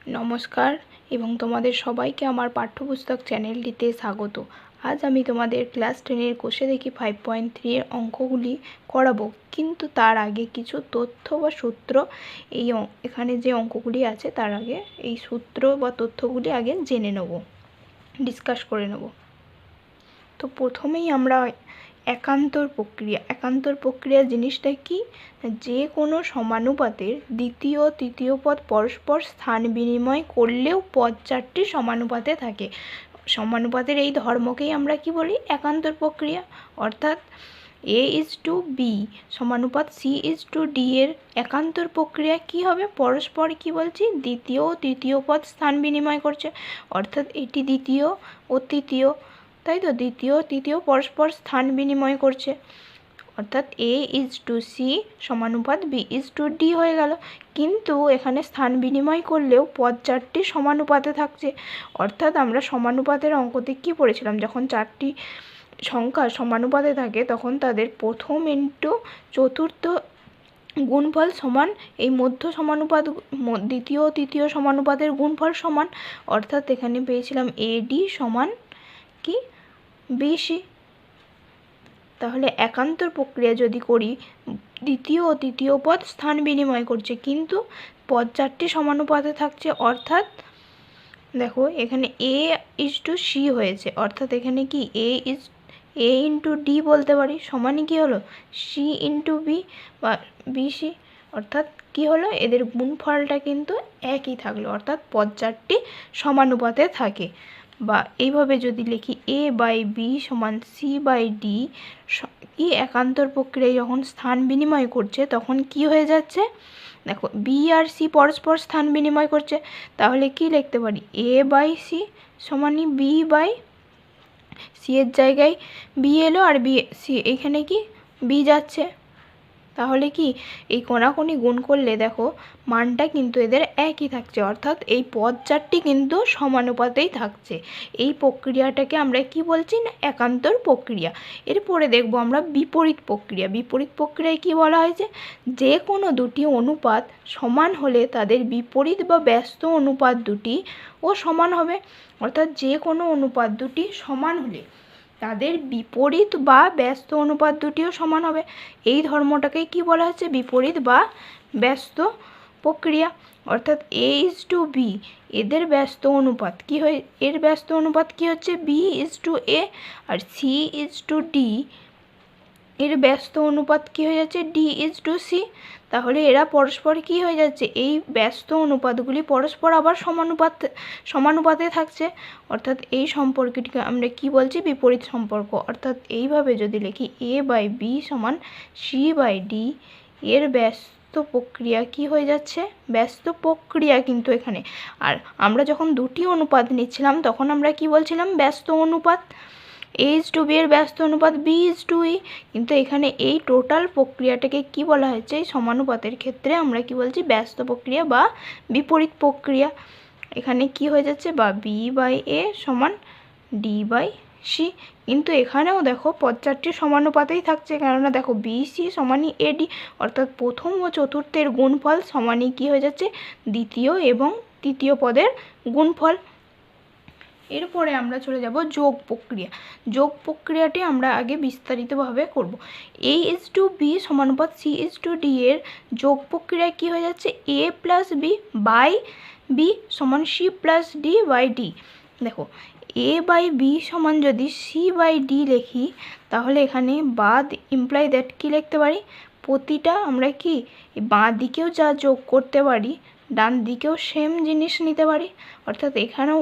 নমস্কার এবং তোমাদের সবাইকে আমার পাঠ্যপুস্তক চ্যানেলটিতে স্বাগত। আজ আমি তোমাদের ক্লাস 10-এর কোষে দেখি 5.3 এর অঙ্কগুলি করাবো, কিন্তু তার আগে কিছু তথ্য বা সূত্র এখানে যে অঙ্কগুলি আছে তার আগে এই সূত্র বা তথ্যগুলি আগে জেনে নেব, ডিসকাস করে নেব। তো প্রথমেই আমরা একান্তর প্রক্রিয়া জিনিসটা কি? যে কোনো সমানুপাতের দ্বিতীয় তৃতীয় পদ পরস্পর স্থান বিনিময় করলেও পদ চারটি সমানুপাতে থাকে। সমানুপাতের এই ধর্মকেই আমরা কি বলি? একান্তর প্রক্রিয়া। অর্থাৎ A:B সমানুপাত C:D এর একান্তর প্রক্রিয়া কি হবে? পরস্পর কি বলছি? দ্বিতীয় ও তৃতীয় পদ স্থান বিনিময় করছে। অর্থাৎ এটি দ্বিতীয় ও তৃতীয়, তাই তো, দ্বিতীয় তৃতীয় পরস্পর স্থান বিনিময় করছে। অর্থাৎ A:C সমানুপাত B:D হয়ে গেল। কিন্তু এখানে স্থান বিনিময় করলেও পদ চারটি সমানুপাতে থাকছে। অর্থাৎ আমরা সমানুপাতের অঙ্কতে কি পড়েছিলাম? যখন চারটি সংখ্যা সমানুপাতে থাকে তখন তাদের প্রথম ইন্টু চতুর্থ গুণফল সমান এই মধ্য সমানুপাত, দ্বিতীয় ও তৃতীয় সমানুপাতের গুণফল সমান। অর্থাৎ এখানে পেয়েছিলাম AD সমান কি? BC। তাহলে একান্তর প্রক্রিয়া যদি করি, দ্বিতীয় ও তৃতীয় পদ স্থান বিনিময় করছে কিন্তু পদ চারটি সমানুপাতে থাকছে। অর্থাৎ দেখো এখানে A:C হয়েছে। অর্থাৎ এখানে কি A:D বলতে পারি, সমানই কি হলো? C:B বা BC। অর্থাৎ কি হলো? এদের গুণফলটা কিন্তু একই থাকলো, অর্থাৎ পদ চারটি সমানুপাতে থাকে। বা এইভাবে যদি লিখি A/B সমান C/D, কি একান্তর প্রক্রিয়ায় যখন স্থান বিনিময় করছে তখন কি হয়ে যাচ্ছে? দেখো B আর C পরস্পর স্থান বিনিময় করছে, তাহলে কি লিখতে পারি? A/C সমানই B/C, এর জায়গায় B এলো আর C এখানে কি B যাচ্ছে। তাহলে কি এই কোণাকুণি গুণ করলে দেখো মানটা কিন্তু এদের একই থাকছে। অর্থাৎ এই পদ চারটি কিন্তু সমানুপাতেই থাকছে। এই প্রক্রিয়াটাকে আমরা কি বলছি? না একান্তর প্রক্রিয়া। এরপরে দেখব আমরা বিপরীত প্রক্রিয়া। বিপরীত প্রক্রিয়ায় কি বলা হয়েছে? যে কোনো দুটি অনুপাত সমান হলে তাদের বিপরীত বা ব্যস্ত অনুপাত দুটি ও সমান হবে। অর্থাৎ যে কোনো অনুপাত দুটি সমান হলে তাদের বিপরীত বা ব্যস্ত অনুপাত দুটিও সমান হবে। এই ধর্মটাকে কি বলা হচ্ছে? বিপরীত বা ব্যস্ত প্রক্রিয়া। অর্থাৎ A:B এদের ব্যস্ত অনুপাত কি হয়? এর ব্যস্ত অনুপাত কি হচ্ছে? B:A, আর C:D এর ব্যস্ত অনুপাত কি হয়ে যাচ্ছে? D:C। তাহলে এরা পরস্পর কি হয়ে যাচ্ছে? এই ব্যস্ত অনুপাতগুলি পরস্পর আবার সমানুপাতে থাকছে। অর্থাৎ এই সম্পর্কটিকে আমরা কি বলছি? বিপরীত সম্পর্ক। অর্থাৎ এইভাবে যদি লিখি A/B সমান C/D, এর ব্যস্ত প্রক্রিয়া কি হয়ে যাচ্ছে? ব্যস্ত প্রক্রিয়া কিন্তু এখানে। আর আমরা যখন দুটি অনুপাত নিচ্ছিলাম তখন আমরা কি বলছিলাম? ব্যস্ত অনুপাত। A:B এর ব্যস্ত অনুপাত B:E, কিন্তু এখানে এই টোটাল প্রক্রিয়াটাকে কি বলা হয়েছে? এই সমানুপাতের ক্ষেত্রে আমরা কি বলছি? ব্যস্ত প্রক্রিয়া বা বিপরীত প্রক্রিয়া। এখানে কি হয়ে যাচ্ছে? বা B/A সমান D/C। কিন্তু এখানেও দেখো পদ চারটি সমানুপাতেই থাকছে, কেননা দেখো BC সমানই AD। অর্থাৎ প্রথম ও চতুর্থের গুণফল সমানই কি হয়ে যাচ্ছে? দ্বিতীয় এবং তৃতীয় পদের গুণফল। এরপরে আমরা চলে যাব যোগ প্রক্রিয়া। যোগ প্রক্রিয়াটি আমরা আগে বিস্তারিতভাবে করব। A:B সমানুপাত C:D এর যোগ প্রক্রিয়ায় কি হয়ে যাচ্ছে? A+B/B সমান C+D/D। দেখো A/B সমান যদি C/D লিখি তাহলে এখানে বাদ ইমপ্লাই দ্যাট কি লিখতে পারি? প্রতিটা আমরা কি বাঁ দিকেও যা যোগ করতে পারি ডান দিকেও সেম জিনিস নিতে পারি। অর্থাৎ এখানেও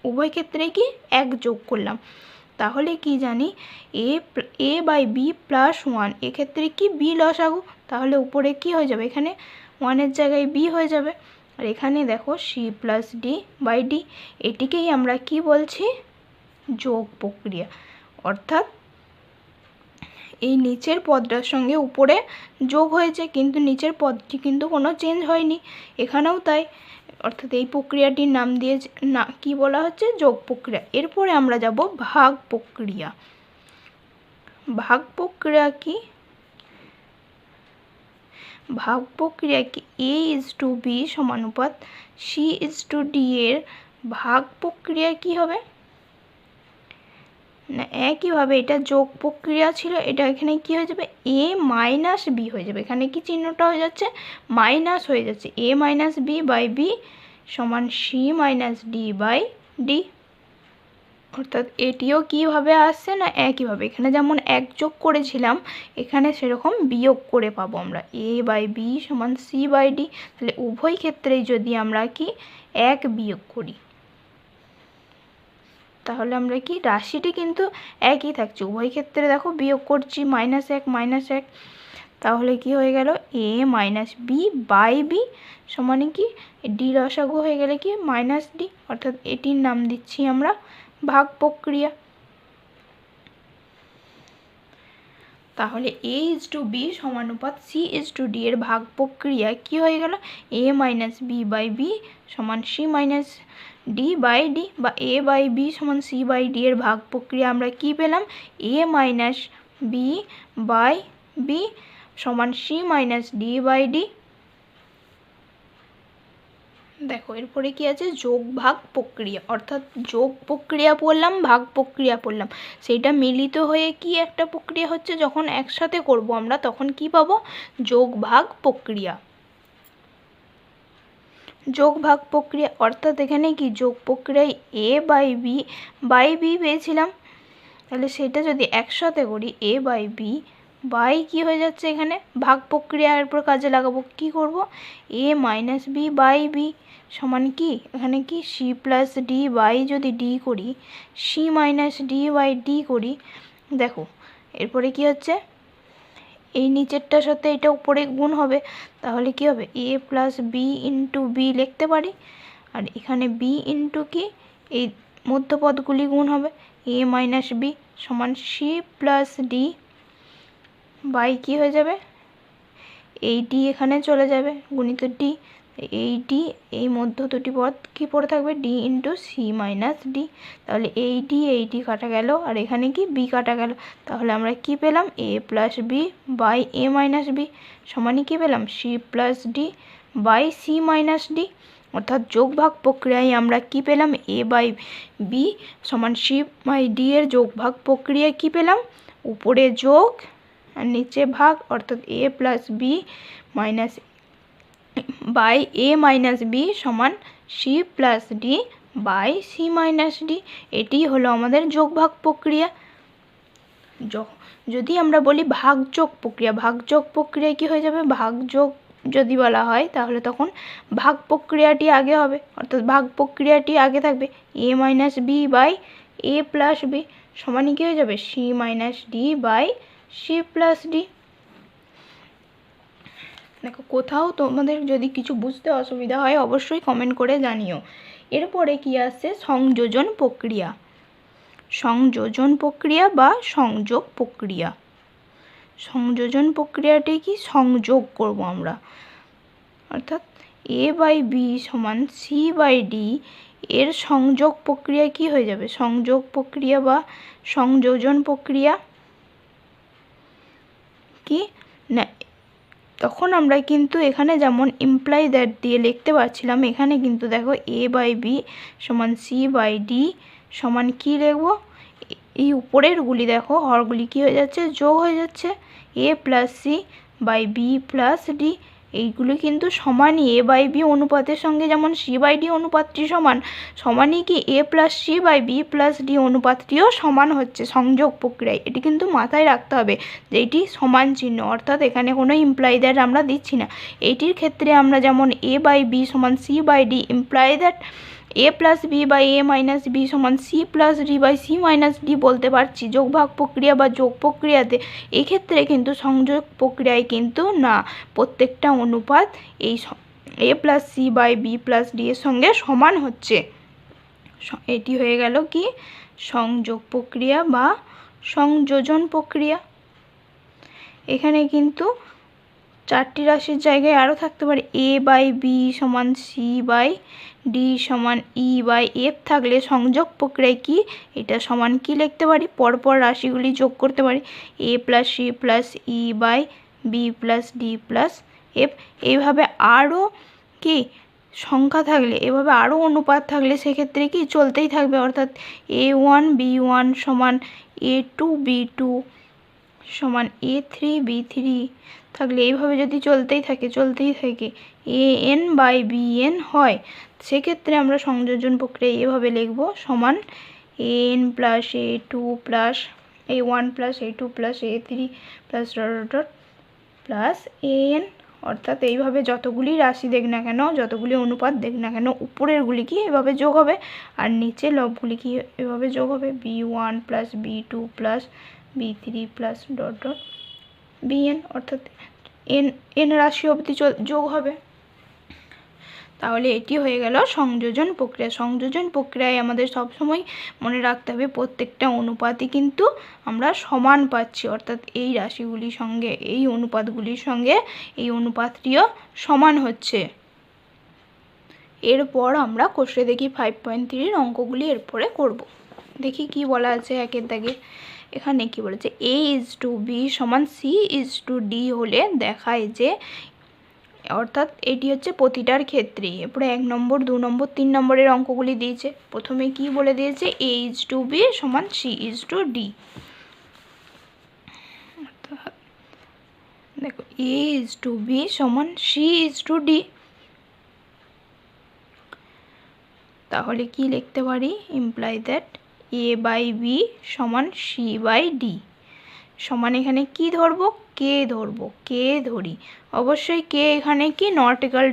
উভয় ক্ষেত্রে কি এক যোগ করলাম। তাহলে কি জানি? A/B +1, এক্ষেত্রে কি B লসাগু। তাহলে উপরে কি হয়ে যাবে? এখানে 1-এর জায়গায় B হয়ে যাবে। আর এখানে দেখো C+D/D, এটিকেই আমরা কি বলছি? যোগ প্রক্রিয়া। অর্থাৎ এই নিচের পদটার সঙ্গে উপরে যোগ হয়েছে, কিন্তু নিচের পদটি কিন্তু কোনো চেঞ্জ হয়নি। এখানেও তাই। অর্থাৎ এই প্রক্রিয়াটির নাম দিয়ে কি বলা হচ্ছে? যোগ প্রক্রিয়া। এরপরে আমরা যাব ভাগ প্রক্রিয়া। ভাগ প্রক্রিয়া কি? ভাগ প্রক্রিয়া কি A/B সমানুপাত C/D এর ভাগ প্রক্রিয়া কি হবে না একইভাবে এটা যোগ প্রক্রিয়া ছিল, এটা এখানে কি হয়ে যাবে A মাইনাস B হয়ে যাবে। এখানে কি চিহ্নটা হয়ে যাচ্ছে মাইনাস হয়ে যাচ্ছে, A minus B by B সমান C minus D by D। অর্থাৎ এটিও কীভাবে আসছে না একইভাবে, এখানে যেমন এক যোগ করেছিলাম এখানে সেরকম বিয়োগ করে পাবো আমরা A বাই B সমান C বাই D। তাহলে উভয় ক্ষেত্রেই যদি আমরা কি এক বিয়োগ করি তাহলে আমরা কি রাশিটি কিন্তু একই থাকছে, উভয় ক্ষেত্রে দেখো বিয়োগ করছি -1 তাহলে কি হয়ে গেল A minus B by B সমানে কি D লসাগু হয়ে গেলে কি -D, অর্থাৎ এটির নাম দিচ্ছি আমরা ভাগ প্রক্রিয়া। তাহলে A/B সমানুপাত C/D এর ভাগ প্রক্রিয়া কি হয়ে গেল A minus B by B সমান C minus D by D, বা A বাই B সমান C বাই D এর ভাগ প্রক্রিয়া আমরা কি পেলাম A minus B by B সমান C minus D by D। দেখো এরপরে কি আছে যোগ ভাগ প্রক্রিয়া, অর্থাৎ যোগ প্রক্রিয়া পড়লাম ভাগ প্রক্রিয়া পড়লাম, সেইটা মিলিত হয়ে কি একটা প্রক্রিয়া হচ্ছে, যখন একসাথে করব আমরা তখন কি পাবো যোগ ভাগ প্রক্রিয়া। যোগ ভাগ প্রক্রিয়া অর্থাৎ এখানে কি যোগ প্রক্রিয়ায় A বাই B পেয়েছিলাম, তাহলে সেটা যদি একসাথে করি A বাই B বাই কি হয়ে যাচ্ছে এখানে ভাগ প্রক্রিয়ার উপর কাজে লাগাবো, কি করব A minus B by B সমান কি এখানে কি C প্লাস D বাই যদি D করি C minus D by D করি, দেখো এরপরে কি হচ্ছে এই নিচেরটার সাথে এটা উপরে গুণ হবে, তাহলে কি হবে A plus B into B লিখতে পারি, আর এখানে B ইন্টু কি এই মধ্যপদগুলি গুণ হবে A মাইনাস B সমান C প্লাস D বাই কি হয়ে যাবে এই D এখানে চলে যাবে গুণিত D, এই D এই মধ্য দুটি পদ কি পড়ে থাকবে D into C minus D, তাহলে এই D কাটা গেল আর এখানে কি B কাটা গেল, তাহলে আমরা কি পেলাম A plus B by A minus B সমানই কি পেলাম C plus D by C minus D। অর্থাৎ যোগ ভাগ প্রক্রিয়ায় আমরা কি পেলাম A বাই B সমান C বাই D এর যোগ ভাগ প্রক্রিয়ায় কি পেলাম উপরে যোগ আর নিচে ভাগ, অর্থাৎ A plus B minus by A minus B সমান C plus D by C minus D। এটি হলো আমাদের যোগ ভাগ প্রক্রিয়া। যদি আমরা বলি ভাগযোগ প্রক্রিয়া, ভাগযোগ প্রক্রিয়া কি হয়ে যাবে ভাগযোগ যদি বলা হয় তাহলে তখন ভাগ প্রক্রিয়াটি আগে হবে, অর্থাৎ ভাগ প্রক্রিয়াটি আগে থাকবে A minus B by A plus B সমানই কি হয়ে যাবে C minus D by C plus D। দেখো কোথাও তোমাদের যদি কিছু বুঝতে অসুবিধা হয় অবশ্যই কমেন্ট করে জানিও। এরপরে কি আসছে সংযোজন প্রক্রিয়া, সংযোজন প্রক্রিয়া বা সংযোগ প্রক্রিয়া। সংযোজন প্রক্রিয়াটি কি সংযোগ করব আমরা, অর্থাৎ A বাই B সমান C বাই D এর সংযোগ প্রক্রিয়া কি হয়ে যাবে সংযোগ প্রক্রিয়া বা সংযোজন প্রক্রিয়া কি না, তখন আমরা কিন্তু এখানে যেমন ইমপ্লাই দ্যাট দিয়ে লিখতে পারছিলাম, এখানে কিন্তু দেখো A বাই B সমান C বাই D সমান কি লিখবো এই উপরেরগুলি দেখো হরগুলি কি হয়ে যাচ্ছে যোগ হয়ে যাচ্ছে A plus C by B plus D, এইগুলি কিন্তু সমানই A বাই B অনুপাতের সঙ্গে যেমন C বাই D অনুপাতটি সমানই কি A plus C by B plus D অনুপাতটিও সমান হচ্ছে সংযোগ প্রক্রিয়ায়। এটি কিন্তু মাথায় রাখতে হবে যে এটি সমান চিহ্ন, অর্থাৎ এখানে কোনো ইমপ্লাই দ্যাট আমরা দিচ্ছি না। এটির ক্ষেত্রে আমরা যেমন A বাই B সমান C by D imply that A plus B by A minus B সমান C plus D by C minus D বলতে পারছি যোগ ভাগ প্রক্রিয়া বা যোগ প্রক্রিয়াতে। এক্ষেত্রে কিন্তু সংযোগ প্রক্রিয়ায় কিন্তু না, প্রত্যেকটা অনুপাত এই A plus C by B plus D এর সঙ্গে সমান হচ্ছে। এটি হয়ে গেল কি সংযোগ প্রক্রিয়া বা সংযোজন প্রক্রিয়া। এখানে কিন্তু চারটি রাশির জায়গায় আরও থাকতে পারে A বাই B সমান C বাই D সমান E বাই F থাকলে সংযোগ প্রক্রিয়ায় কি এটা সমান কি লিখতে পারি পরপর রাশিগুলি যোগ করতে পারি A plus C plus E by B plus D plus এইভাবে আরও কি সংখ্যা থাকলে, এভাবে আরও অনুপাত থাকলে সেক্ষেত্রে কি চলতেই থাকবে, অর্থাৎ A1 B1 সমান A2 B2 সমান A3 B3 থাকলে এইভাবে যদি চলতেই থাকে AN বাই BN হয়, সেক্ষেত্রে আমরা সংযোজন প্রক্রিয়া এভাবে লিখব সমান AN plus A2 plus A1 plus A2 plus A3 plus plus AN, অর্থাৎ এইভাবে যতগুলি রাশি দেখ না কেন, যতগুলি অনুপাত দেখ না কেন, উপরেরগুলি কি এভাবে যোগ হবে আর নিচের লবগুলি কি এভাবে যোগ হবে, B1 plus B2 plus B3 plus BN, অর্থাৎ n রাশি অবধি যোগ হবে। তাহলে এটি হয়ে গেল সংযোজন প্রক্রিয়া। সংযোজন প্রক্রিয়ায় আমাদের সবসময় মনে রাখতে হবে প্রত্যেকটা অনুপাতই কিন্তু আমরা সমান পাচ্ছি, অর্থাৎ এই রাশিগুলির সঙ্গে এই অনুপাতগুলির সঙ্গে এই অনুপাতটিও সমান হচ্ছে। এরপর আমরা কষে দেখি 5.3 অঙ্কগুলি এরপরে করব। দেখি কি বলা আছে একের দাগে। এখানে কি বলেছে, A/B সমান C/D হলে দেখায় যে, অর্থাৎ এটি হচ্ছে প্রতিটার ক্ষেত্রেই। এরপরে 1 নম্বর 2 নম্বর 3 নম্বরের অঙ্কগুলি দিয়েছে। প্রথমে কি বলে দিয়েছে, A/B সমান C/D। দেখো A/B সমান C/D, তাহলে কি লিখতে পারি, ইমপ্লাই দ্যাট A/B সমান C/D সমান, এখানে কি ধরবো, কে ধরবো, কে ধরি, অবশ্যই কে এখানে কি নট ইকাল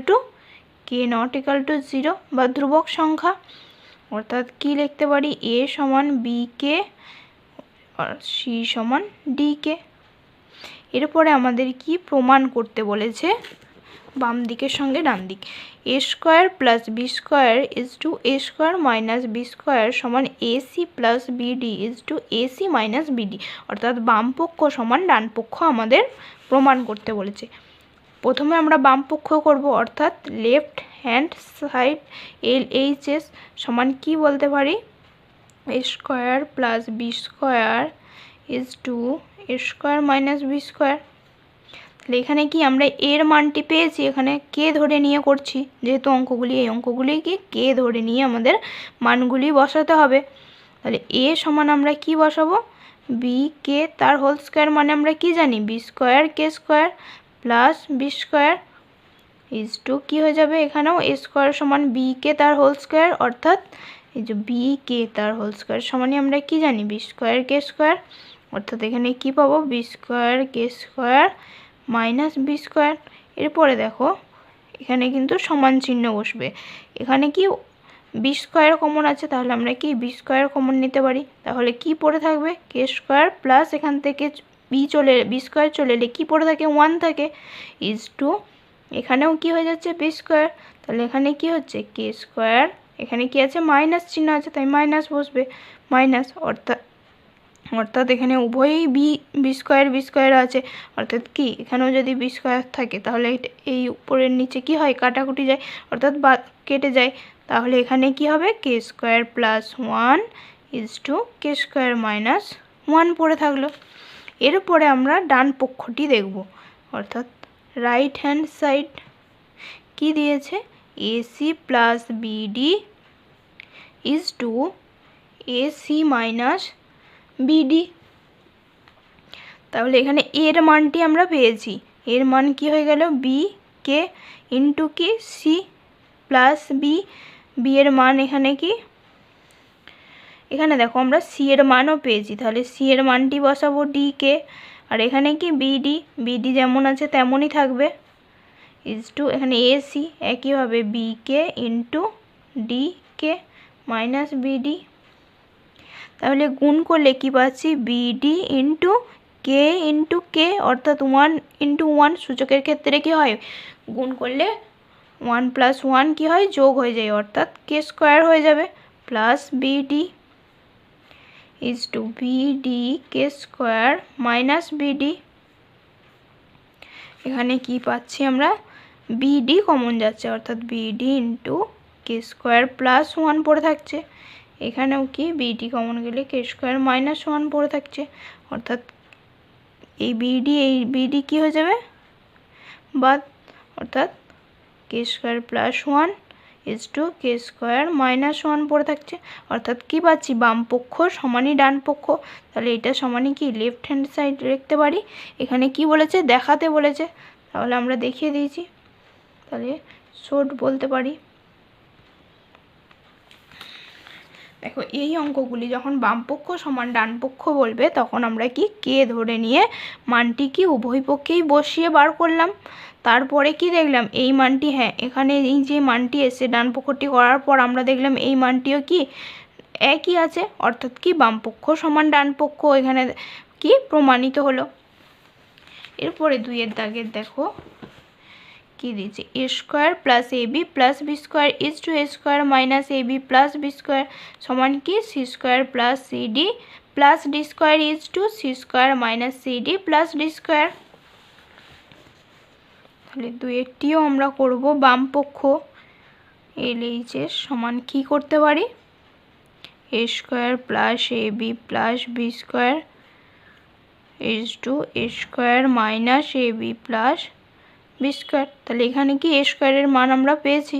টু 0 বা ধ্রুবক সংখ্যা, অর্থাৎ কি লিখতে পারি, A সমান B কে আর C সমান D কে। এরপরে আমাদের কি প্রমাণ করতে বলেছে, বাম দিকের সঙ্গে ডান দিক, A square plus B square is to A square minus B square সমান AC plus BD is to AC minus BD, অর্থাৎ বাম পক্ষ সমান ডান পক্ষ আমাদের প্রমাণ করতে বলেছে। প্রথমে আমরা বাম পক্ষ করব, অর্থাৎ লেফট হ্যান্ড সাইড LHS সমান কি বলতে পারি, A square plus B square is to A square minus B square. তাহলে এখানে কি আমরা এর মানটি পেয়েছি, এখানে কে ধরে নিয়ে করছি, যেহেতু এই অঙ্কগুলিকে কে ধরে নিয়ে আমাদের মানগুলি বসাতে হবে। তাহলে এ সমান আমরা কি বসাবো, বি কে তার হোল স্কোয়ার, মানে আমরা কি জানি B square K square plus B square is to কী হয়ে যাবে, এখানেও A স্কোয়ার সমান B কে তার হোল স্কোয়ার, অর্থাৎ এই যে B কে তার হোল স্কোয়ার সমানই আমরা কি জানি B স্কোয়ার কে স্কোয়ার, অর্থাৎ এখানে কি পাবো, B square K square minus B square. এরপরে দেখো এখানে কিন্তু সমান চিহ্ন বসবে, এখানে কি B স্কোয়ার কমন আছে, তাহলে আমরা কি B স্কোয়ার কমন নিতে পারি, তাহলে কি পড়ে থাকবে, কে স্কোয়ার প্লাস এখান থেকে B স্কোয়ার চলে এলে কী পড়ে থাকে, 1 থাকে ইজ টু, এখানেও কি হয়ে যাচ্ছে B স্কোয়ার, তাহলে এখানে কি হচ্ছে কে স্কোয়ার, এখানে কি আছে মাইনাস চিহ্ন আছে তাই মাইনাস বসবে, মাইনাস, অর্থাৎ এখানে উভয়ই বি স্কোয়ার আছে, অর্থাৎ কি এখানেও যদি B স্কোয়ার থাকে তাহলে এই উপরের নিচে কি হয়, কাটাকুটি যায়, অর্থাৎ কেটে যায়, তাহলে এখানে কি হবে, K square plus 1 is to K square minus 1 পড়ে থাকলো। এরপরে আমরা ডান পক্ষটি দেখব, অর্থাৎ রাইট হ্যান্ড সাইড কি দিয়েছে, AC plus BD is to AC minus BD। তাহলে এখানে এর মানটি আমরা পেয়েছি, এর মান কি হয়ে গেল, B কে ইন্টু কি C প্লাস B এর মান এখানে কি, এখানে দেখো আমরা C এর মানও পেয়েছি, তাহলে C এর মানটি বসাবো D কে, আর এখানে কি BD যেমন আছে তেমনই থাকবে ইজ টু, এখানে AC একইভাবে B কে ইন্টু D কে মাইনাস BD। তাহলে গুণ করলে কি পাচ্ছি, BD ইন্টু কে, অর্থাৎ 1 ইন্টু 1, সূচকের ক্ষেত্রে কি হয়, গুণ করলে 1 প্লাস 1 কি হয়, যোগ হয়ে যায়, অর্থাৎ কে স্কোয়ার হয়ে যাবে plus BD is to BD K square minus BD। এখানে কি পাচ্ছি আমরা, BD কমন যাচ্ছে, অর্থাৎ BD into k square plus 1 পড়ে থাকছে, এখানেও কি BD কমন গেলে কে স্কোয়ার মাইনাস 1 পড়ে থাকছে, অর্থাৎ এই BD কি হয়ে যাবে, বাদ, অর্থাৎ K square plus 1 is to K square minus 1 পড়ে থাকছে। অর্থাৎ কী পাচ্ছি, বাম পক্ষ সমানই ডান পক্ষ, তাহলে এটা সমানই কি লেফট হ্যান্ড সাইড লিখতে পারি। এখানে কি বলেছে, দেখাতে বলেছে, তাহলে আমরা দেখিয়ে দিয়েছি, তাহলে শোড বলতে পারি। দেখো এই অঙ্কগুলি যখন বাম পক্ষ সমান ডান পক্ষ বলবে তখন আমরা কি কে ধরে নিয়ে মানটি কি উভয় পক্ষেই বসিয়ে বার করলাম। তারপরে কি দেখলাম, এই মানটি, হ্যাঁ এখানে এই যে মানটি এসে ডান পক্ষটি করার পর আমরা দেখলাম এই মানটিও কি একই আছে, অর্থাৎ কি বাম পক্ষ সমান ডান পক্ষ এখানে কি প্রমাণিত হলো। এরপরে 2 দাগের দেখো কি দিয়েছে, A square plus A B plus B square is to A square minus A B plus B square সমান কি C square plus C D plus D square is to C square minus C D plus D square. তাহলে 2টিও আমরা করব বাম পক্ষ। LHS সমান কি করতে পারি, A square plus A B plus B square is to A square minus A B plus B square. তাহলে এখানে কি এ স্কোয়ারের মান আমরা পেয়েছি,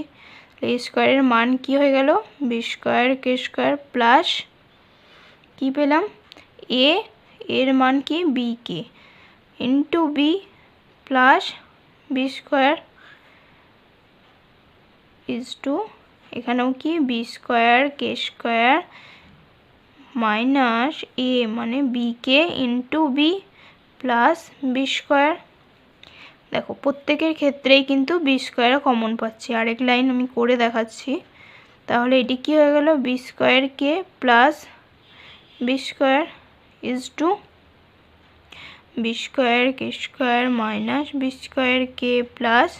এ স্কোয়ারের মান কি হয়ে গেল B square K square plus কি পেলাম এর মান কি B K into B plus B square is to এখানেও কি B square K square minus A মানে B K into B plus B square. দেখো প্রত্যেকের ক্ষেত্রেই কিন্তু বি স্কোয়ার কমন পাচ্ছি, আরেক লাইন আমি করে দেখাচ্ছি। তাহলে এটি কি হয়ে গেল B square K plus B square is to B square K square minus B square K plus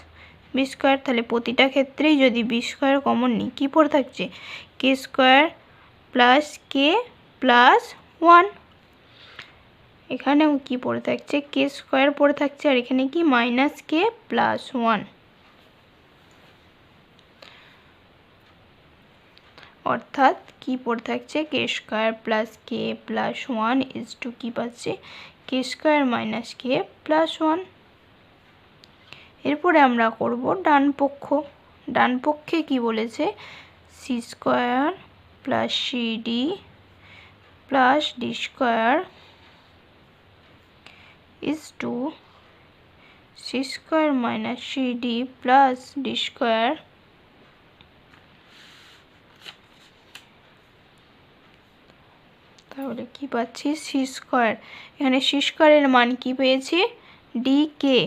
B square. তাহলে প্রতিটা ক্ষেত্রেই যদি বি স্কোয়ার কমন নিই কী পড়ে থাকছে, K square plus K plus 1, এখানেও কি পড়ে থাকছে কে স্কোয়ার পড়ে থাকছে, আর এখানে কি মাইনাস কে প্লাস 1, অর্থাৎ কি পড়ে থাকছে K square plus K plus 1 is to কি পাচ্ছে K square minus K plus 1। এরপরে আমরা করব ডান পক্ষ। ডান পক্ষে কি বলেছে, C square plus C D plus D square is to C square minus C D plus D square. তাহলে কি পাচ্ছি সি স্কোয়ার, এখানে সি স্কোয়ারের মান কি পেয়েছি ডি কে,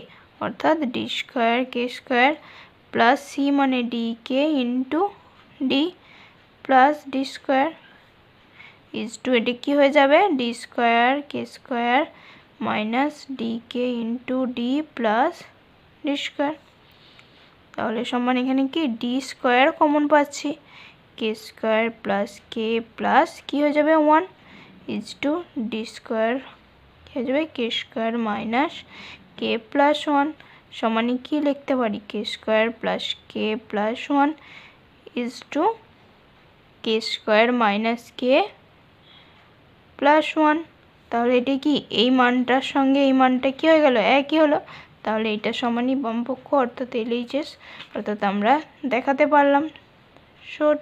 অর্থাৎ D square K square plus C মানে D K into D plus D square is to এটি কী হয়ে যাবে D square K square minus D K into D plus D square. তাহলে সমান এখানে কি ডি স্কোয়ার কমন পাচ্ছি, K square plus K plus কী হয়ে যাবে 1 ইজ টু ডি স্কোয়ার কী হয়ে যাবে K square minus K plus 1 সমানই কি লিখতে পারি কে square plus K plus 1 is to K square minus K plus 1। তাহলে এটি কি এই মানটার সঙ্গে এই মানটা কি হয়ে গেল একই হলো, তাহলে এটা সমানই বামপক্ষ অর্থাৎ LHS, অর্থাৎ আমরা দেখাতে পারলাম শোট।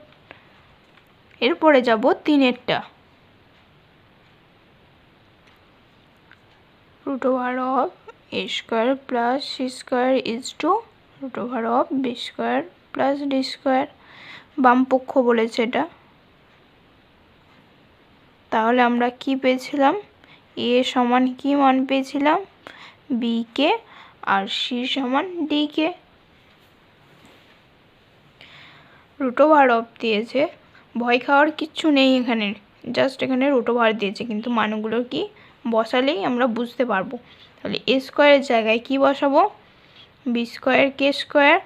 এরপরে যাব 3এরটা, root over of A square plus C square is to root over of B square plus D square, বামপক্ষ বলেছে এটা। তাহলে আমরা কি পেয়েছিলাম, এ সমান কি মান পেয়েছিলাম বি কে আর সি সমান D K. Root over of দিয়েছে, ভয় খাওয়ার কিচ্ছু নেই এখানে, জাস্ট এখানে রুট ওভার দিয়েছে, কিন্তু মানগুলো কি বসালেই আমরা বুঝতে পারবো। তাহলে এ স্কোয়ারের জায়গায় কি বসাবো B square K square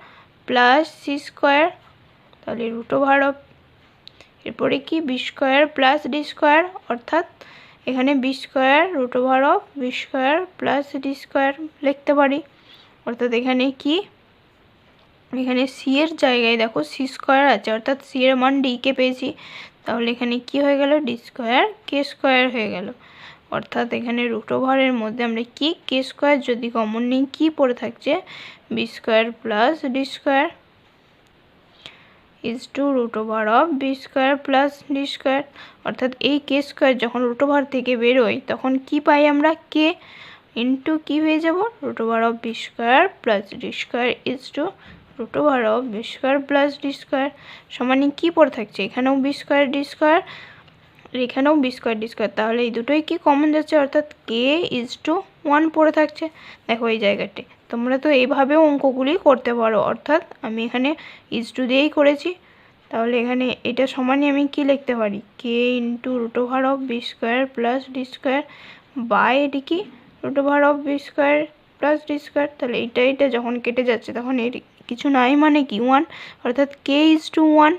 plus C square, তাহলে রুট ওভার অফ এরপরে কি B square plus D square, অর্থাৎ এখানে B square root over of B square plus D square লিখতে পারি। অর্থাৎ এখানে কি এখানে সি এর জায়গায় দেখো সি স্কোয়ার আছে, অর্থাৎ সি এর মান ডি কে পেয়েছি, তাহলে এখানে কি হয়ে গেল ডি স্কোয়ার কে স্কোয়ার হয়ে গেল, অর্থাৎ এখানে রুট ওভারের মধ্যে আমরা কি কে স্কোয়ার যদি কমন নিই কি পড়ে থাকছে B square plus D square is to root over of B square plus D square. অর্থাৎ এই কে স্কোয়ার যখন রুট ওভার থেকে বেরোয় তখন কি পাই আমরা কে ইন্টু কি হয়ে যাব root over of B square plus D square is to root over of B square plus D square সমানে কি পড়ে থাকছে এখানেও বি স্কোয়ার ডি স্কোয়ার এখানেও বি স্কোয়ার ডি স্কোয়ার। তাহলে এই দুটোই কি কমন যাচ্ছে অর্থাৎ কে ইজ টু 1 পড়ে থাকছে। দেখো এই জায়গাতে তোমরা তো এইভাবেও অঙ্কগুলি করতে পারো, অর্থাৎ আমি এখানে ইজ টু দিয়েই করেছি। তাহলে এখানে এটা সমানই আমি কি লিখতে পারি K into root over of B square plus D square by এটি কি root over of B square plus D square. তাহলে এটা যখন কেটে যাচ্ছে তখন এর কিছু নাই মানে কি 1, অর্থাৎ কে ইজ টু 1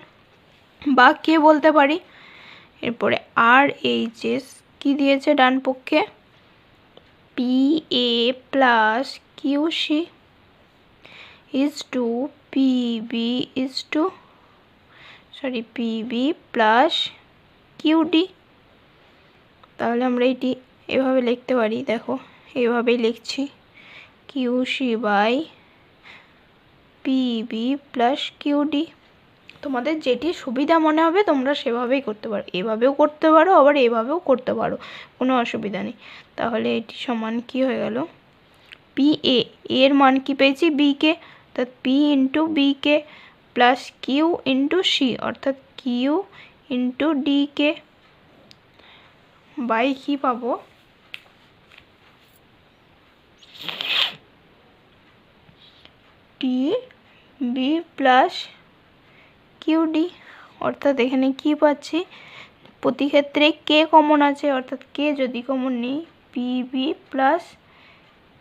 বা কে বলতে পারি। এরপরে আর এইচ এস কী দিয়েছে ডান পক্ষে P A plus Q C is to P B is to P B plus Q D. তাহলে আমরা এটি এভাবে লিখতে পারি, দেখো এভাবেই লিখছি Q C by P B plus Q D. তোমাদের যেটি সুবিধা মনে হবে তোমরা সেভাবেই করতে পারো, এভাবেও করতে পারো আবার এভাবেও করতে পারো, কোনো অসুবিধা নেই। তাহলে এটি সমান কি হয়ে গেল পি এর মান কি পেয়েছি বি কে, অর্থাৎ P into B K plus Q into C অর্থাৎ Q into D K by কি পাবো T B plus Q D. অর্থাৎ এখানে কি পাচ্ছি প্রতি ক্ষেত্রে কে কমন আছে, অর্থাৎ কে যদি কমন নিই P B plus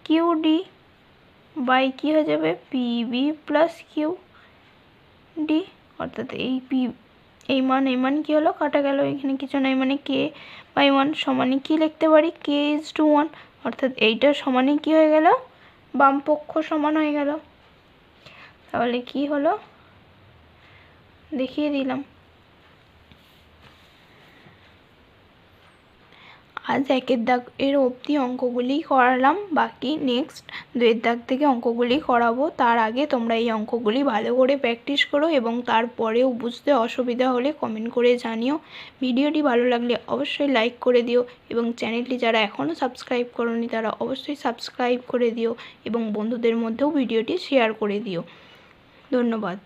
Q D by কী হয়ে যাবে P B plus Q D. অর্থাৎ এই মান কী হলো কাটা গেল, এখানে কিছু নাই মানে কে বাই 1 সমানে কী লিখতে পারি কে ইজ টু 1, অর্থাৎ এইটার সমানে কী হয়ে গেল বাম পক্ষ সমান হয়ে গেল। তাহলে কি হলো দেখিয়ে দিলাম। আজ 1 দাগ এর অবধি অঙ্কগুলি করালাম, বাকি নেক্সট 2 দাগ থেকে অঙ্কগুলি করাবো। তার আগে তোমরা এই অঙ্কগুলি ভালো করে প্র্যাকটিস করো এবং তারপরেও বুঝতে অসুবিধা হলে কমেন্ট করে জানিও। ভিডিওটি ভালো লাগলে অবশ্যই লাইক করে দিও এবং চ্যানেলটি যারা এখনও সাবস্ক্রাইব করোনি তারা অবশ্যই সাবস্ক্রাইব করে দিও এবং বন্ধুদের মধ্যেও ভিডিওটি শেয়ার করে দিও। ধন্যবাদ।